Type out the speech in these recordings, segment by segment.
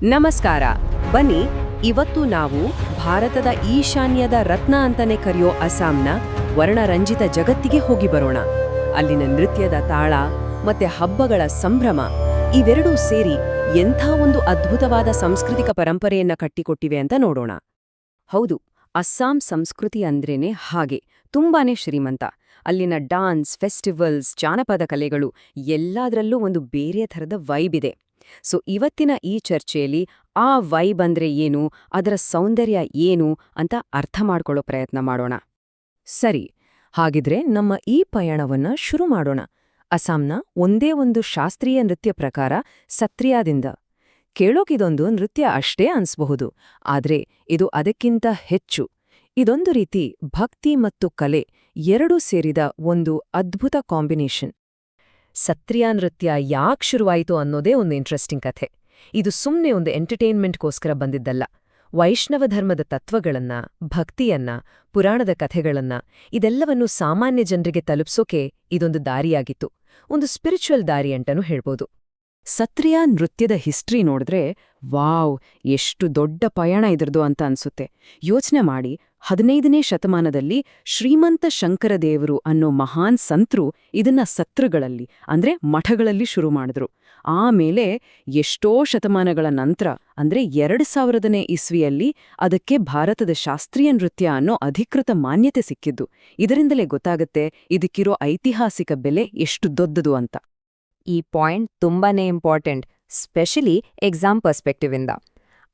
ನಮಸ್ಕಾರ. ಬನ್ನಿ, ಇವತ್ತು ನಾವು ಭಾರತದ ಈಶಾನ್ಯದ ರತ್ನ ಅಂತಾನೆ ಕರೆಯೋ ಅಸ್ಸಾಂನ ವರ್ಣರಂಜಿತ ಜಗತ್ತಿಗೆ ಹೋಗಿ ಬರೋಣ. ಅಲ್ಲಿನ ನೃತ್ಯದ ತಾಳ ಮತ್ತೆ ಹಬ್ಬಗಳ ಸಂಭ್ರಮ ಇವೆರಡೂ ಸೇರಿ ಎಂಥ ಒಂದು ಅದ್ಭುತವಾದ ಸಾಂಸ್ಕೃತಿಕ ಪರಂಪರೆಯನ್ನ ಕಟ್ಟಿಕೊಟ್ಟಿವೆ ಅಂತ ನೋಡೋಣ. ಹೌದು, ಅಸ್ಸಾಂ ಸಂಸ್ಕೃತಿ ಅಂದ್ರೇನೆ ಹಾಗೆ, ತುಂಬಾನೇ ಶ್ರೀಮಂತ. ಅಲ್ಲಿನ ಡಾನ್ಸ್, ಫೆಸ್ಟಿವಲ್ಸ್, ಜಾನಪದ ಕಲೆಗಳು ಎಲ್ಲದರಲ್ಲೂ ಒಂದು ಬೇರೆ ಥರದ ವೈಬ್ ಇದೆ. ಸೊ ಇವತ್ತಿನ ಈ ಚರ್ಚೆಯಲ್ಲಿ ಆ ವೈಬ್ ಅಂದ್ರೆ ಏನು, ಅದರ ಸೌಂದರ್ಯ ಏನು ಅಂತ ಅರ್ಥ ಮಾಡ್ಕೊಳ್ಳೋ ಪ್ರಯತ್ನ ಮಾಡೋಣ. ಸರಿ, ಹಾಗಿದ್ರೆ ನಮ್ಮ ಈ ಪಯಣವನ್ನ ಶುರು ಮಾಡೋಣ. ಅಸ್ಸಾಂನ ಒಂದೇ ಒಂದು ಶಾಸ್ತ್ರೀಯ ನೃತ್ಯ ಪ್ರಕಾರ ಸತ್ರಿಯಾದಿಂದ. ಕೇಳೋಕಿದೊಂದು ನೃತ್ಯ ಅಷ್ಟೇ ಅನ್ಸ್ಬಹುದು, ಆದ್ರೆ ಇದು ಅದಕ್ಕಿಂತ ಹೆಚ್ಚು. ಇದೊಂದು ರೀತಿ ಭಕ್ತಿ ಮತ್ತು ಕಲೆ ಎರಡೂ ಸೇರಿದ ಒಂದು ಅದ್ಭುತ ಕಾಂಬಿನೇಷನ್. ಸತ್ರಿಯ ನೃತ್ಯ ಯಾಕೆ ಶುರುವಾಯಿತು ಅನ್ನೋದೇ ಒಂದು ಇಂಟ್ರೆಸ್ಟಿಂಗ್ ಕಥೆ. ಇದು ಸುಮ್ಮನೆ ಒಂದು ಎಂಟರ್ಟೈನ್ಮೆಂಟ್ಗೋಸ್ಕರ ಬಂದಿದ್ದಲ್ಲ. ವೈಷ್ಣವ ಧರ್ಮದ ತತ್ವಗಳನ್ನ, ಭಕ್ತಿಯನ್ನ, ಪುರಾಣದ ಕಥೆಗಳನ್ನ ಇದೆಲ್ಲವನ್ನೂ ಸಾಮಾನ್ಯ ಜನರಿಗೆ ತಲುಪ್ಸೋಕೆ ಇದೊಂದು ದಾರಿಯಾಗಿತ್ತು. ಒಂದು ಸ್ಪಿರಿಚುವಲ್ ದಾರಿ ಅಂತಾನೂ ಹೇಳ್ಬೋದು. ಸತ್ರಿಯ ನೃತ್ಯದ ಹಿಸ್ಟ್ರಿ ನೋಡಿದ್ರೆ ವಾವ್, ಎಷ್ಟು ದೊಡ್ಡ ಪಯಣ ಇದ್ರದು ಅಂತ ಅನ್ಸುತ್ತೆ. ಯೋಚನೆ ಮಾಡಿ, 15ನೇ ಶತಮಾನದಲ್ಲಿ ಶ್ರೀಮಂತ ಶಂಕರದೇವರು ಅನ್ನೋ ಮಹಾನ್ ಸಂತರು ಇದನ್ನ ಸತ್ರಗಳಲ್ಲಿ ಅಂದ್ರೆ ಮಠಗಳಲ್ಲಿ ಶುರು ಮಾಡಿದ್ರು. ಆಮೇಲೆ ಎಷ್ಟೋ ಶತಮಾನಗಳ ನಂತರ ಅಂದ್ರೆ 2000ನೇ ಇಸ್ವಿಯಲ್ಲಿ ಅದಕ್ಕೆ ಭಾರತದ ಶಾಸ್ತ್ರೀಯ ನೃತ್ಯ ಅನ್ನೋ ಅಧಿಕೃತ ಮಾನ್ಯತೆ ಸಿಕ್ಕಿದ್ದು. ಇದರಿಂದಲೇ ಗೊತ್ತಾಗತ್ತೆ ಇದಕ್ಕಿರೋ ಐತಿಹಾಸಿಕ ಬೆಲೆ ಎಷ್ಟು ದೊಡ್ಡದು ಅಂತ. ಈ ಪಾಯಿಂಟ್ ತುಂಬಾನೇ ಇಂಪಾರ್ಟೆಂಟ್, ಸ್ಪೆಷಲಿ ಎಕ್ಸಾಮ್ ಪರ್ಸ್ಪೆಕ್ಟಿವ್ ಇಂದ.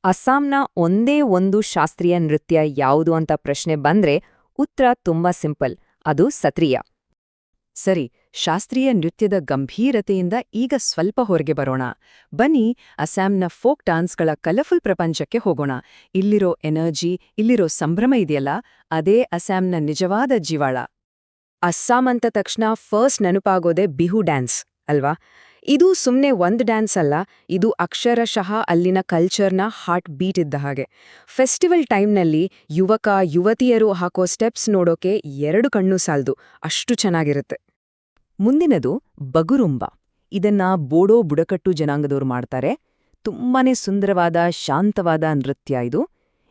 ಅಸ್ಸಾಂನ ಒಂದೇ ಒಂದು ಶಾಸ್ತ್ರೀಯ ನೃತ್ಯ ಯಾವುದು ಅಂತ ಪ್ರಶ್ನೆ ಬಂದ್ರೆ ಉತ್ತರ ತುಂಬಾ ಸಿಂಪಲ್, ಅದು ಸತ್ರಿಯ. ಸರಿ, ಶಾಸ್ತ್ರೀಯ ನೃತ್ಯದ ಗಂಭೀರತೆಯಿಂದ ಈಗ ಸ್ವಲ್ಪ ಹೊರಗೆ ಬರೋಣ. ಬನ್ನಿ, ಅಸ್ಸಾಂನ ಫೋಕ್ ಡಾನ್ಸ್ಗಳ ಕಲರ್ಫುಲ್ ಪ್ರಪಂಚಕ್ಕೆ ಹೋಗೋಣ. ಇಲ್ಲಿರೋ ಎನರ್ಜಿ, ಇಲ್ಲಿರೋ ಸಂಭ್ರಮ ಇದೆಯಲ್ಲ, ಅದೇ ಅಸ್ಸಾಂನ ನಿಜವಾದ ಜೀವಾಳ. ಅಸ್ಸಾಂ ಅಂತ ತಕ್ಷಣ ಫಸ್ಟ್ ನೆನಪಾಗೋದೆ ಬಿಹು ಡ್ಯಾನ್ಸ್ ಅಲ್ವಾ? ಇದು ಸುಮ್ನೆ ಒಂದ್ ಡ್ಯಾನ್ಸ್ ಅಲ್ಲ, ಇದು ಅಕ್ಷರಶಃ ಅಲ್ಲಿನ ಕಲ್ಚರ್ನ ಹಾರ್ಟ್ ಬೀಟ್ ಇದ್ದ ಹಾಗೆ. ಫೆಸ್ಟಿವಲ್ ಟೈಮ್ನಲ್ಲಿ ಯುವಕ ಯುವತಿಯರು ಹಾಕೋ ಸ್ಟೆಪ್ಸ್ ನೋಡೋಕೆ 2 ಕಣ್ಣು ಸಾಲ್ದು, ಅಷ್ಟು ಚೆನ್ನಾಗಿರುತ್ತೆ. ಮುಂದಿನದು ಬಗುರುಂಬ. ಇದನ್ನ ಬೋಡೋ ಬುಡಕಟ್ಟು ಜನಾಂಗದವ್ರು ಮಾಡ್ತಾರೆ. ತುಂಬಾನೇ ಸುಂದರವಾದ, ಶಾಂತವಾದ ನೃತ್ಯ ಇದು.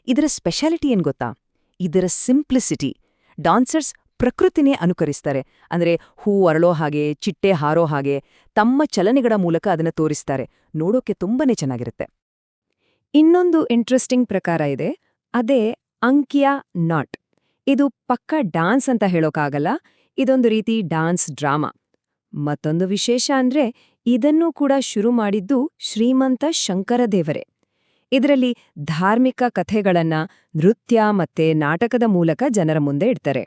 ಇದರ ಸ್ಪೆಷಾಲಿಟಿ ಏನ್ ಗೊತ್ತಾ? ಇದರ ಸಿಂಪ್ಲಿಸಿಟಿ. ಡಾನ್ಸರ್ಸ್ ಪ್ರಕೃತಿನೇ ಅನುಕರಿಸ್ತಾರೆ. ಅಂದ್ರೆ ಹೂ ಅರಳೋ ಹಾಗೆ, ಚಿಟ್ಟೆ ಹಾರೋ ಹಾಗೆ ತಮ್ಮ ಚಲನೆಗಳ ಮೂಲಕ ಅದನ್ನ ತೋರಿಸ್ತಾರೆ. ನೋಡೋಕೆ ತುಂಬಾನೇ ಚೆನ್ನಾಗಿರುತ್ತೆ. ಇನ್ನೊಂದು ಇಂಟ್ರೆಸ್ಟಿಂಗ್ ಪ್ರಕಾರ ಇದೆ, ಅದೇ ಅಂಕಿಯಾ ನಾಟ್. ಇದು ಪಕ್ಕ ಡಾನ್ಸ್ ಅಂತ ಹೇಳೋಕ್ಕಾಗಲ್ಲ, ಇದೊಂದು ರೀತಿ ಡಾನ್ಸ್ ಡ್ರಾಮಾ. ಮತ್ತೊಂದು ವಿಶೇಷ ಅಂದ್ರೆ ಇದನ್ನೂ ಕೂಡ ಶುರು ಮಾಡಿದ್ದು ಶ್ರೀಮಂತ ಶಂಕರದೇವರೇ. ಇದರಲ್ಲಿ ಧಾರ್ಮಿಕ ಕಥೆಗಳನ್ನ ನೃತ್ಯ ಮತ್ತೆ ನಾಟಕದ ಮೂಲಕ ಜನರ ಮುಂದೆ ಇಡ್ತಾರೆ.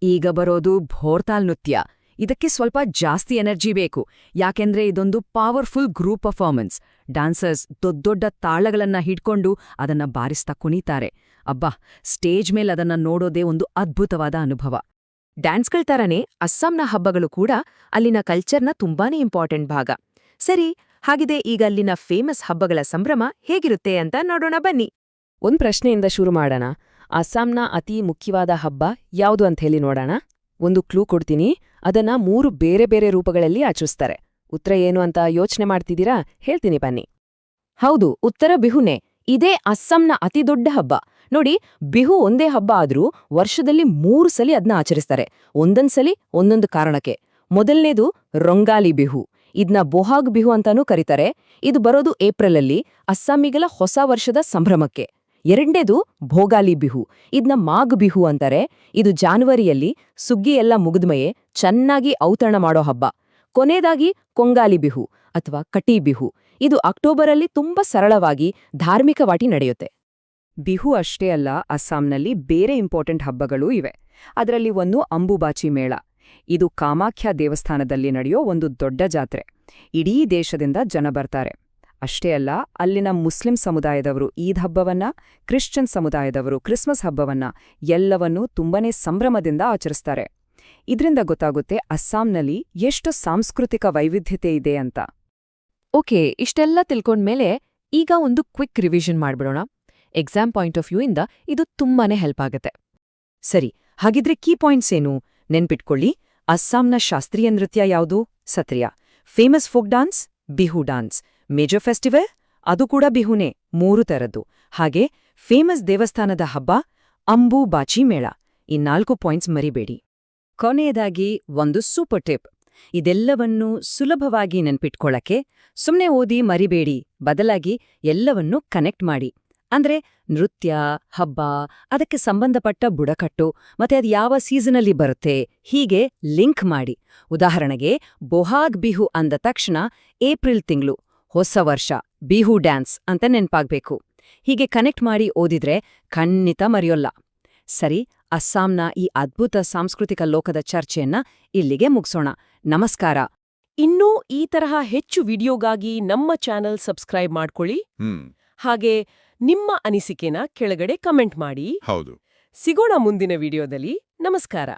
ಈಗ ಬರೋದು ಭೋರ್ತಾಲ್ ನೃತ್ಯ. ಇದಕ್ಕೆ ಸ್ವಲ್ಪ ಜಾಸ್ತಿ ಎನರ್ಜಿ ಬೇಕು, ಯಾಕೆಂದ್ರೆ ಇದೊಂದು ಪವರ್ಫುಲ್ ಗ್ರೂಪ್ ಪರ್ಫಾರ್ಮೆನ್ಸ್. ಡಾನ್ಸರ್ಸ್ ದೊಡ್ಡ ತಾಳಗಳನ್ನ ಹಿಡ್ಕೊಂಡು ಅದನ್ನ ಬಾರಿಸ್ತಾ ಕುಣಿತಾರೆ. ಅಬ್ಬಾ, ಸ್ಟೇಜ್ ಮೇಲೆ ಅದನ್ನ ನೋಡೋದೇ ಒಂದು ಅದ್ಭುತವಾದ ಅನುಭವ. ಡ್ಯಾನ್ಸ್ಗಳ ಥರನೇ ಅಸ್ಸಾಂನ ಹಬ್ಬಗಳು ಕೂಡ ಅಲ್ಲಿನ ಕಲ್ಚರ್ನ ತುಂಬಾನೇ ಇಂಪಾರ್ಟೆಂಟ್ ಭಾಗ. ಸರಿ, ಹಾಗಿದೆ ಈಗ ಅಲ್ಲಿನ ಫೇಮಸ್ ಹಬ್ಬಗಳ ಸಂಭ್ರಮ ಹೇಗಿರುತ್ತೆ ಅಂತ ನೋಡೋಣ ಬನ್ನಿ. ಒಂದ್ ಪ್ರಶ್ನೆಯಿಂದ ಶುರು ಮಾಡೋಣ. ಅಸ್ಸಾಂನ ಅತಿ ಮುಖ್ಯವಾದ ಹಬ್ಬ ಯಾವುದು ಅಂತ ಹೇಳಿ ನೋಡೋಣ. ಒಂದು ಕ್ಲೂ ಕೊಡ್ತೀನಿ, ಅದನ್ನ 3 ಬೇರೆ ಬೇರೆ ರೂಪಗಳಲ್ಲಿ ಆಚರಿಸ್ತಾರೆ. ಉತ್ತರ ಏನು ಅಂತ ಯೋಚನೆ ಮಾಡ್ತಿದ್ದೀರಾ? ಹೇಳ್ತೀನಿ ಬನ್ನಿ. ಹೌದು, ಉತ್ತರ ಬಿಹುನೇ. ಇದೇ ಅಸ್ಸಾಂನ ಅತಿ ದೊಡ್ಡ ಹಬ್ಬ. ನೋಡಿ, ಬಿಹು ಒಂದೇ ಹಬ್ಬ ಆದ್ರೂ ವರ್ಷದಲ್ಲಿ 3 ಸಲ ಅದನ್ನ ಆಚರಿಸ್ತಾರೆ, ಒಂದೊಂದ್ಸಲಿ ಒಂದೊಂದು ಕಾರಣಕ್ಕೆ. ಮೊದಲನೇದು ರೊಂಗಾಲಿ ಬಿಹು. ಇದನ್ನ ಬೊಹಾಗ್ ಬಿಹು ಅಂತಾನೂ ಕರೀತಾರೆ. ಇದು ಬರೋದು ಏಪ್ರಿಲಲ್ಲಿ, ಅಸ್ಸಾಮಿಗಳ ಹೊಸ ವರ್ಷದ ಸಂಭ್ರಮಕ್ಕೆ. ಎರಡನೇದು ಭೋಗಾಲಿ ಬಿಹು. ಇದನ್ನ ಮಾಘ್ ಬಿಹು ಅಂತಾರೆ. ಇದು ಜಾನ್ವರಿಯಲ್ಲಿ ಸುಗ್ಗಿ ಎಲ್ಲ ಮುಗಿದ್ಮಯೇ ಚೆನ್ನಾಗಿ ಔತಣ ಮಾಡೋ ಹಬ್ಬ. ಕೊನೆಯದಾಗಿ ಕೊಂಗಾಲಿ ಬಿಹು ಅಥವಾ ಕಟಿ ಬಿಹು. ಇದು ಅಕ್ಟೋಬರಲ್ಲಿ ತುಂಬಾ ಸರಳವಾಗಿ ಧಾರ್ಮಿಕವಾಗಿ ನಡೆಯುತ್ತೆ. ಬಿಹು ಅಷ್ಟೇ ಅಲ್ಲ, ಅಸ್ಸಾಂನಲ್ಲಿ ಬೇರೆ ಇಂಪಾರ್ಟೆಂಟ್ ಹಬ್ಬಗಳೂ ಇವೆ. ಅದರಲ್ಲಿ ಒಂದು ಅಂಬುಬಾಚಿ ಮೇಳ. ಇದು ಕಾಮಾಖ್ಯ ದೇವಸ್ಥಾನದಲ್ಲಿ ನಡೆಯೋ ಒಂದು ದೊಡ್ಡ ಜಾತ್ರೆ. ಇಡೀ ದೇಶದಿಂದ ಜನ ಬರ್ತಾರೆ. ಅಷ್ಟೇ ಅಲ್ಲ, ಅಲ್ಲಿನ ಮುಸ್ಲಿಂ ಸಮುದಾಯದವರು ಈದ್ ಹಬ್ಬವನ್ನ, ಕ್ರಿಶ್ಚಿಯನ್ ಸಮುದಾಯದವರು ಕ್ರಿಸ್ಮಸ್ ಹಬ್ಬವನ್ನ ಎಲ್ಲವನ್ನೂ ತುಂಬನೇ ಸಂಭ್ರಮದಿಂದ ಆಚರಿಸ್ತಾರೆ. ಇದರಿಂದ ಗೊತ್ತಾಗುತ್ತೆ ಅಸ್ಸಾಂನಲ್ಲಿ ಎಷ್ಟು ಸಾಂಸ್ಕೃತಿಕ ವೈವಿಧ್ಯತೆ ಇದೆ ಅಂತ. ಓಕೆ, ಇಷ್ಟೆಲ್ಲ ತಿಳ್ಕೊಂಡ್ಮೇಲೆ ಈಗ ಒಂದು ಕ್ವಿಕ್ ರಿವಿಷನ್ ಮಾಡ್ಬಿಡೋಣ. ಎಕ್ಸಾಮ್ ಪಾಯಿಂಟ್ ಆಫ್ ವ್ಯೂ ಇಂದ ಇದು ತುಂಬಾನೇ ಹೆಲ್ಪ್ ಆಗುತ್ತೆ. ಸರಿ, ಹಾಗಿದ್ರೆ ಕೀ ಪಾಯಿಂಟ್ಸ್ ಏನು? ನೆನ್ಪಿಟ್ಕೊಳ್ಳಿ, ಅಸ್ಸಾಂನ ಶಾಸ್ತ್ರೀಯ ನೃತ್ಯ ಯಾವುದು? Sattriya. Famous folk dance? Bihu dance. Major festival? ಅದು ಕೂಡ ಬಿಹುನೇ 3 ಥರದ್ದು. ಹಾಗೆ ಫೇಮಸ್ ದೇವಸ್ಥಾನದ ಹಬ್ಬ ಅಂಬು ಬಾಚಿ ಮೇಳ. ಈ 4 ಪಾಯಿಂಟ್ಸ್ ಮರಿಬೇಡಿ. ಕೊನೆಯದಾಗಿ ಒಂದು ಸೂಪರ್ ಟಿಪ್. ಇದೆಲ್ಲವನ್ನೂ ಸುಲಭವಾಗಿ ನೆನ್ಪಿಟ್ಕೊಳ್ಳಕ್ಕೆ ಸುಮ್ನೆ ಓದಿ ಮರಿಬೇಡಿ, ಬದಲಾಗಿ ಎಲ್ಲವನ್ನೂ ಕನೆಕ್ಟ್ ಮಾಡಿ. ಅಂದ್ರೆ ನೃತ್ಯ, ಹಬ್ಬ, ಅದಕ್ಕೆ ಸಂಬಂಧಪಟ್ಟ ಬುಡಕಟ್ಟು, ಮತ್ತೆ ಅದು ಯಾವ ಸೀಸನಲ್ಲಿ ಬರುತ್ತೆ, ಹೀಗೆ ಲಿಂಕ್ ಮಾಡಿ. ಉದಾಹರಣೆಗೆ ಬೊಹಾಗ್ ಬಿಹು ಅಂದ ತಕ್ಷಣ ಏಪ್ರಿಲ್ ತಿಂಗಳು, ಹೊಸ ವರ್ಷ, ಬಿಹು ಡ್ಯಾನ್ಸ್ ಅಂತ ನೆನ್ಪಾಗ್ಬೇಕು. ಹೀಗೆ ಕನೆಕ್ಟ್ ಮಾಡಿ ಓದಿದ್ರೆ ಖಂಡಿತ ಮರೆಯೋಲ್ಲ. ಸರಿ, ಅಸ್ಸಾಂನ ಈ ಅದ್ಭುತ ಸಾಂಸ್ಕೃತಿಕ ಲೋಕದ ಚರ್ಚೆಯನ್ನ ಇಲ್ಲಿಗೆ ಮುಗ್ಸೋಣ. ನಮಸ್ಕಾರ. ಇನ್ನೂ ಈ ತರಹ ಹೆಚ್ಚು ವಿಡಿಯೋಗಾಗಿ ನಮ್ಮ ಚಾನೆಲ್ ಸಬ್ಸ್ಕ್ರೈಬ್ ಮಾಡ್ಕೊಳ್ಳಿ. ಹಾಗೆ ನಿಮ್ಮ ಅನಿಸಿಕೆನ ಕೆಳಗಡೆ ಕಮೆಂಟ್ ಮಾಡಿ. ಹೌದು. ಸಿಗೋಣ ಮುಂದಿನ ವಿಡಿಯೋದಲ್ಲಿ. ನಮಸ್ಕಾರ.